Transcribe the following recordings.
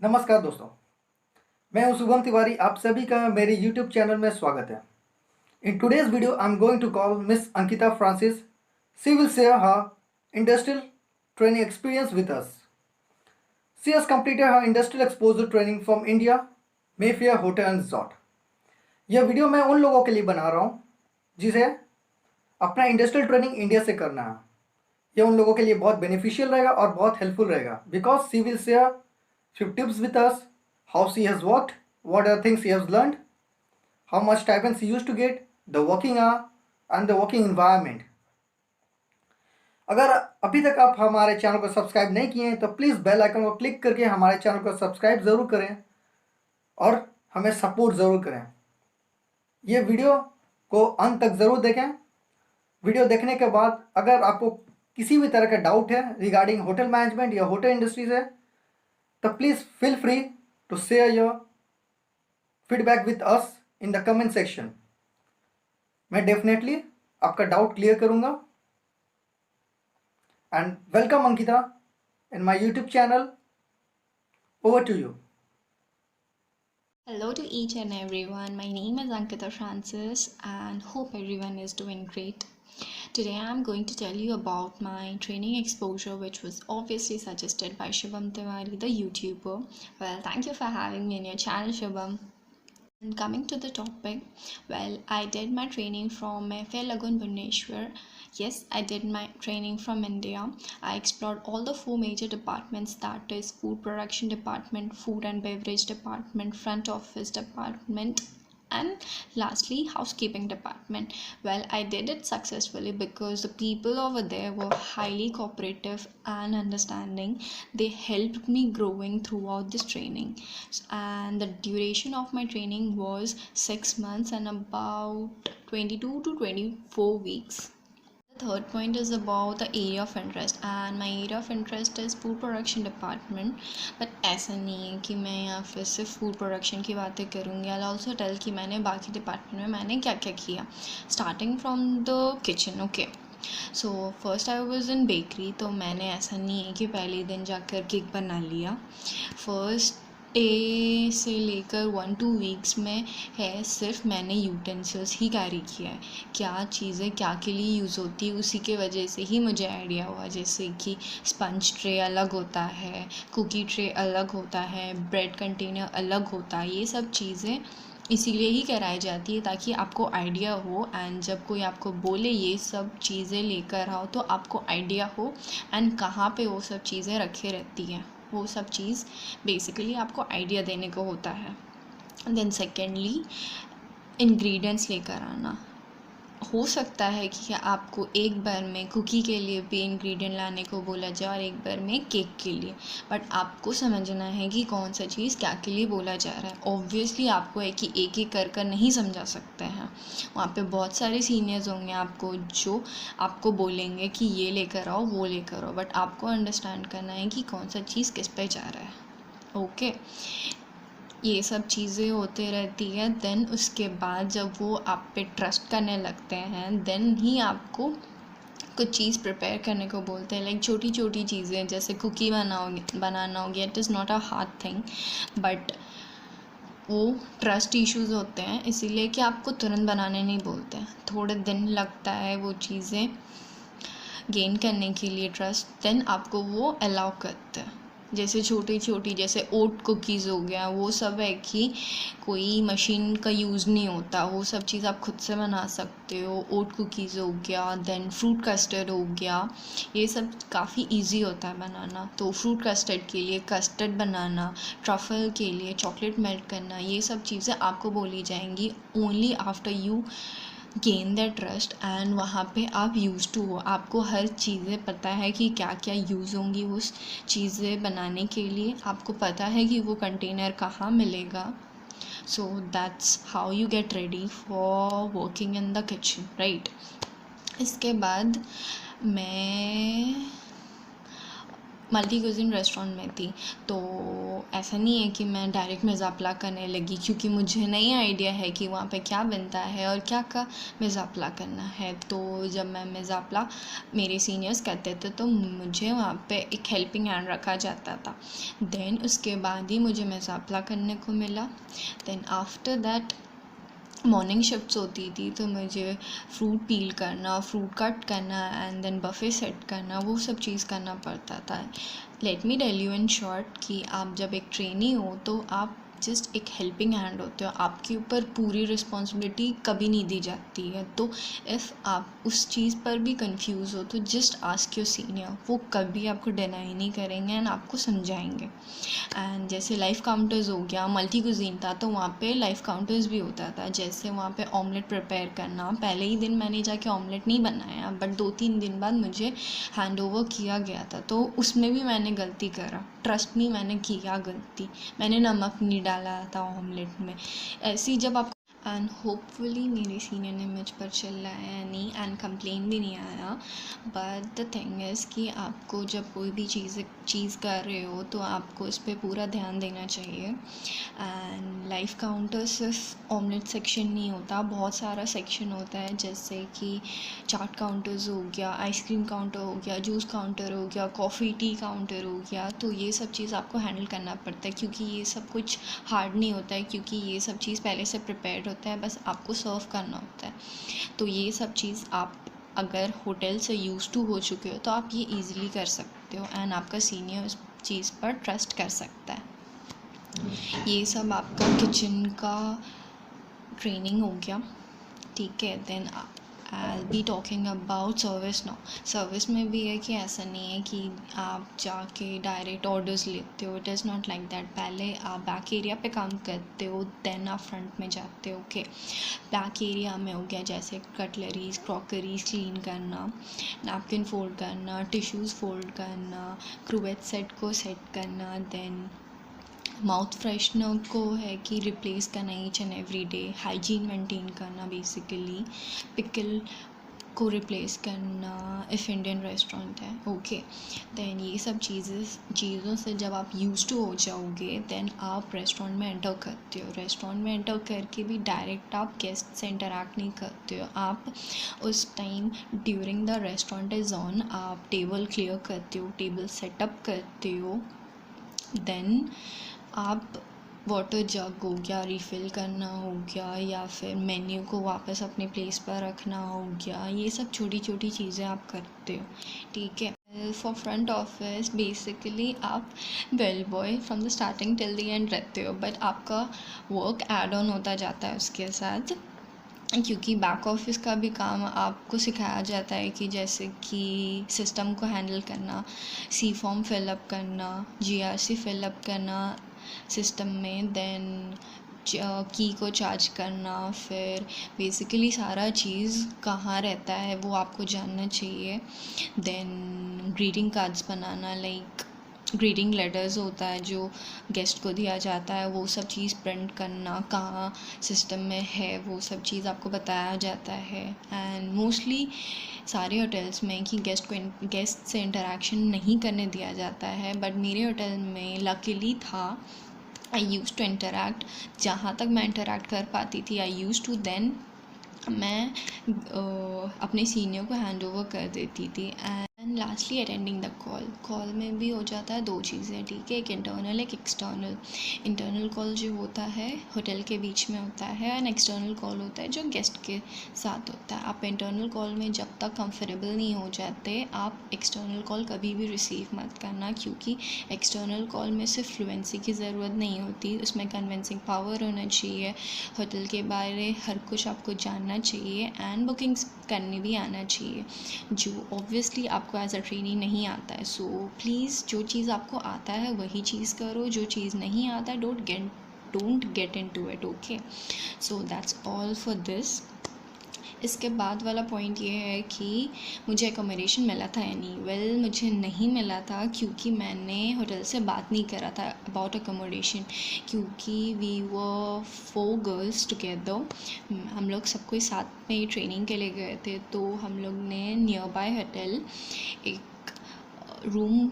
नमस्कार दोस्तों, मैं हूं शुभम तिवारी। आप सभी का मेरे YouTube चैनल में स्वागत है। In today's video I am going to call Miss Ankita Francis. She will share her industrial training experience with us. She has completed her industrial exposure training from India, Mayfair Hotel and Resort. यह video मैं उन लोगों के लिए बना रहा हूँ जिसे अपना इंडस्ट्रियल ट्रेनिंग इंडिया से करना है। यह उन लोगों के लिए बहुत बेनिफिशियल रहेगा और बहुत हेल्पफुल रहेगा because she will share few tips with us, how she has worked, what are things she has learned, how much stipend she used to get, the working hour and the working environment. अगर अभी तक आप हमारे channel को subscribe नहीं किए हैं तो प्लीज़ बेल आइकन को क्लिक करके हमारे चैनल को सब्सक्राइब ज़रूर करें और हमें सपोर्ट ज़रूर करें। ये वीडियो को अंत तक ज़रूर देखें। वीडियो देखने के बाद अगर आपको किसी भी तरह का डाउट है रिगार्डिंग होटल मैनेजमेंट या होटल इंडस्ट्री से तो please feel free to share your feedback with us in the comment section. मैं डेफिनेटली आपका डाउट क्लियर करूंगा। And welcome Ankita in my YouTube channel. Over to you. Hello to each and everyone. My name is Ankita Francis and hope everyone is doing great. Today I'm going to tell you about my training exposure, which was obviously suggested by Shubham Tiwari, the YouTuber. Well, thank you for having me in your channel, Shubham. And coming to the topic, well, I did my training from Mayfair Lagoon, Bhubaneswar. Yes, I did my training from India. I explored all the four major departments, that is food production department, food and beverage department, front office department, and lastly housekeeping department. Well, I did it successfully because the people over there were highly cooperative and understanding. They helped me growing throughout this training, and the duration of my training was 6 months and about 22 to 24 weeks. The third point is about the area of interest, and my area of interest is food production department. But ऐसा नहीं है कि मैं यहाँ फिर सिर्फ food production की बातें करूँगी. आई ऑल्सो टेल कि मैंने बाकी डिपार्टमेंट में मैंने क्या क्या किया, starting from the kitchen. Okay, so first I was in bakery. तो मैंने ऐसा नहीं है कि पहले दिन जाकर केक बना लिया. फर्स्ट डे से लेकर 1-2 वीक्स में है सिर्फ मैंने यूटेंसिल्स ही कैरी किया है. क्या चीज़ें क्या के लिए यूज़ होती है उसी के वजह से ही मुझे आइडिया हुआ. जैसे कि स्पंज ट्रे अलग होता है, कुकी ट्रे अलग होता है, ब्रेड कंटेनर अलग होता है. ये सब चीज़ें इसीलिए ही कराई जाती है ताकि आपको आइडिया हो, एंड जब कोई आपको बोले ये सब चीज़ें लेकर आओ तो आपको आइडिया हो एंड कहाँ पे वो सब चीज़ें रखी रहती हैं. वो सब चीज़ बेसिकली आपको आइडिया देने को होता है. देन सेकेंडली इंग्रेडिएंट्स लेकर आना. हो सकता है कि आपको एक बार में कुकी के लिए भी इंग्रेडिएंट लाने को बोला जाए और एक बार में केक के लिए, बट आपको समझना है कि कौन सा चीज़ क्या के लिए बोला जा रहा है. ऑब्वियसली आपको है कि एक एक कर नहीं समझा सकते हैं. वहाँ पे बहुत सारे सीनियर्स होंगे आपको जो आपको बोलेंगे कि ये लेकर आओ वो लेकर आओ, बट आपको अंडरस्टैंड करना है कि कौन सा चीज़ किस पे जा रहा है. ओके, ये सब चीज़ें होते रहती है. देन उसके बाद जब वो आप पे ट्रस्ट करने लगते हैं देन ही आपको कुछ चीज़ प्रिपेयर करने को बोलते हैं. लाइक छोटी छोटी चीज़ें जैसे कुकी बनाना हो गया. It is not a hard thing, but वो ट्रस्ट इश्यूज़ होते हैं इसीलिए कि आपको तुरंत बनाने नहीं बोलते हैं. थोड़े दिन लगता है वो चीज़ें गेन करने के लिए ट्रस्ट. देन आपको वो अलाउ करते हैं. जैसे छोटी छोटी जैसे ओट कुकीज़ हो गया, वो सब है कि कोई मशीन का यूज़ नहीं होता. वो सब चीज़ आप खुद से बना सकते हो. ओट कुकीज़ हो गया, देन फ्रूट कस्टर्ड हो गया. ये सब काफ़ी इजी होता है बनाना. तो फ्रूट कस्टर्ड के लिए कस्टर्ड बनाना, ट्रफल के लिए चॉकलेट मेल्ट करना, ये सब चीज़ें आपको बोली जाएंगी only after you gain that trust and वहाँ पे आप यूज़ टू हो. आपको हर चीज़ें पता है कि क्या क्या यूज़ होंगी उस चीज़ें बनाने के लिए. आपको पता है कि वो कंटेनर कहाँ मिलेगा. So that's how you get ready for working in the kitchen, right. इसके बाद मैं मल्टी कुजिन रेस्टोरेंट में थी। तो ऐसा नहीं है कि मैं डायरेक्ट मेज़ापला करने लगी, क्योंकि मुझे नहीं आइडिया है कि वहाँ पे क्या बनता है और क्या का मेज़ापला करना है। तो जब मैं मेज़ापला मेरे सीनियर्स करते थे तो मुझे वहाँ पे एक हेल्पिंग हैंड रखा जाता था। देन उसके बाद ही मुझे मेज़ापला करने को मिला। Then after that morning shifts होती थी, तो मुझे फ्रूट पील करना, फ्रूट कट करना एंड देन बफे सेट करना, वो सब चीज़ करना पड़ता था। Let me tell you in short कि आप जब एक ट्रेनी हो तो आप जस्ट एक हेल्पिंग हैंड होते हो, आपके ऊपर पूरी रिस्पॉन्सिबिलिटी कभी नहीं दी जाती है। तो इफ़ आप उस चीज़ पर भी कंफ्यूज हो तो जस्ट आस्क योर सीनियर, वो कभी आपको डिनाई नहीं करेंगे एंड आपको समझाएंगे। एंड जैसे लाइफ काउंटर्स हो गया, मल्टी कुजीन था तो वहाँ पे लाइफ काउंटर्स भी होता था। जैसे वहाँ पे ऑमलेट प्रिपेयर करना, पहले ही दिन मैंने जाके ऑमलेट नहीं बनाया, बट 2-3 दिन बाद मुझे हैंड ओवर किया गया था, तो उसमें भी मैंने गलती करा। ट्रस्ट मी, मैंने किया गलती, मैंने नमक नहीं डाला था ऑमलेट में। ऐसे ही जब आप एंड होपफुली मेरे सीनियर ने मुझ पर चिल्लाया नहीं एंड कंप्लेन भी नहीं आया। बट द थिंग इज़ कि आपको जब कोई भी चीज़ कर रहे हो तो आपको इस पर पूरा ध्यान देना चाहिए। एंड लाइफ काउंटर सिर्फ ऑमलेट सेक्शन नहीं होता, बहुत सारा सेक्शन होता है, जैसे कि चाट काउंटर्स हो गया, आइसक्रीम काउंटर हो गया, जूस काउंटर हो गया, कॉफ़ी टी काउंटर हो गया। तो ये सब चीज़ आपको हैंडल करना पड़ता है, क्योंकि ये सब कुछ हार्ड नहीं होता है, क्योंकि ये सब चीज़ पहले से प्रिपेयर्ड होता है, बस आपको सर्व करना होता है। तो ये सब चीज़ आप अगर होटल से यूज़ टू हो चुके हो तो आप ये ईज़िली कर सकते हो एंड आपका सीनियर उस चीज़ पर ट्रस्ट कर सकता है। ये सब आपका किचन का ट्रेनिंग हो गया, ठीक है। Then I be talking about service now. Service में भी है कि ऐसा नहीं है कि आप जाके डायरेक्ट ऑर्डर्स लेते हो, it is not like that. पहले आप बैक एरिया पे काम करते हो, देन आप फ्रंट में जाते हो। ओके, बैक एरिया में हो गया जैसे कटलरीज, क्रॉकरीज क्लीन करना, नैपकिन फोल्ड करना, टिश्यूज़ फोल्ड करना, क्रूवेट सेट को सेट करना, देन माउथ फ्रेशनर को है कि रिप्लेस करना each and every day, hygiene maintain करना बेसिकली, पिकल को रिप्लेस करना इफ़ इंडियन रेस्टोरेंट है। ओके, देन ये सब चीज़ों से जब आप यूज़ टू हो जाओगे देन आप रेस्टोरेंट में एंटर करते हो। रेस्टोरेंट में एंटर करके भी डायरेक्ट आप गेस्ट से इंटरेक्ट नहीं करते हो, आप उस time during the restaurant is on आप टेबल क्लियर करते हो, टेबल सेटअप करते हो। देन आप वाटर जग हो गया रिफ़िल करना हो गया, या फिर मेन्यू को वापस अपने प्लेस पर रखना हो गया, ये सब छोटी छोटी चीज़ें आप करते हो, ठीक है। फॉर फ्रंट ऑफिस बेसिकली आप bell boy from the starting till the end रहते हो, बट आपका वर्क ऐड ऑन होता जाता है उसके साथ, क्योंकि बैक ऑफिस का भी काम आपको सिखाया जाता है कि जैसे कि सिस्टम को हैंडल करना, सी फॉर्म फिलअप करना, जीआरसी फिलअप करना सिस्टम में, देन की को चार्ज करना, फिर बेसिकली सारा चीज़ कहाँ रहता है वो आपको जानना चाहिए। देन ग्रीटिंग कार्ड्स बनाना, लाइक ग्रीटिंग लेटर्स होता है जो गेस्ट को दिया जाता है, वो सब चीज़ प्रिंट करना कहाँ सिस्टम में है वो सब चीज़ आपको बताया जाता है। एंड मोस्टली सारे होटल्स में कि गेस्ट से इंटरेक्शन नहीं करने दिया जाता है, बट मेरे होटल में लकीली था, आई यूज़ टू इंटरेक्ट, जहाँ तक मैं इंटरेक्ट कर पाती थी आई यूज़ टू, देन मैं अपने सीनियर को हैंड ओवर कर देती थी। And lastly attending the call में भी हो जाता है दो चीज़ें, ठीक है, एक इंटरनल एक एक्सटर्नल। इंटरनल कॉल जो होता है होटल के बीच में होता है, एंड एक्सटर्नल कॉल होता है जो गेस्ट के साथ होता है। आप इंटरनल कॉल में जब तक कंफर्टेबल नहीं हो जाते आप एक्सटर्नल कॉल कभी भी रिसीव मत करना, क्योंकि एक्सटर्नल कॉल में सिर्फ फ्लुएंसी की ज़रूरत नहीं होती, उसमें कन्विंसिंग पावर होना चाहिए, होटल के बारे हर कुछ आपको जानना चाहिए, एंड बुकिंग्स करने भी आना चाहिए, जो ऑब्वियसली आपको एज अ ट्रेनी नहीं आता है। सो प्लीज़ जो चीज़ आपको आता है वही चीज़ करो, जो चीज़ नहीं आता है don't get into it. Okay, so that's all for this. इसके बाद वाला पॉइंट ये है कि मुझे अकोमोडेशन मिला था या नहीं। वेल मुझे नहीं मिला था, क्योंकि मैंने होटल से बात नहीं करा था अबाउट अकोमोडेशन, क्योंकि वी वर 4 गर्ल्स टुगेदर, हम लोग सब कोई साथ में ट्रेनिंग के लिए गए थे। तो हम लोग ने नियर बाय होटल एक रूम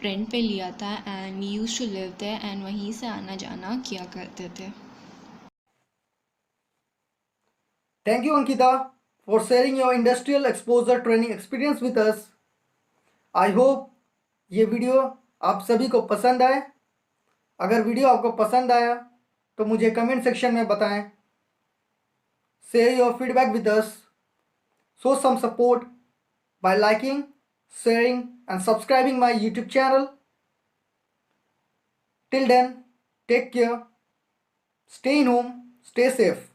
रेंट पे लिया था and we used to live there एंड वहीं से आना जाना किया करते थे। Thank you, Ankita, for sharing your industrial exposure training experience with us. I hope ये वीडियो आप सभी को पसंद आए। अगर वीडियो आपको पसंद आया तो मुझे कमेंट सेक्शन में बताएं। Share your feedback with us. Show some support by liking, sharing and subscribing my YouTube channel. Till then, take care, stay in home, stay safe.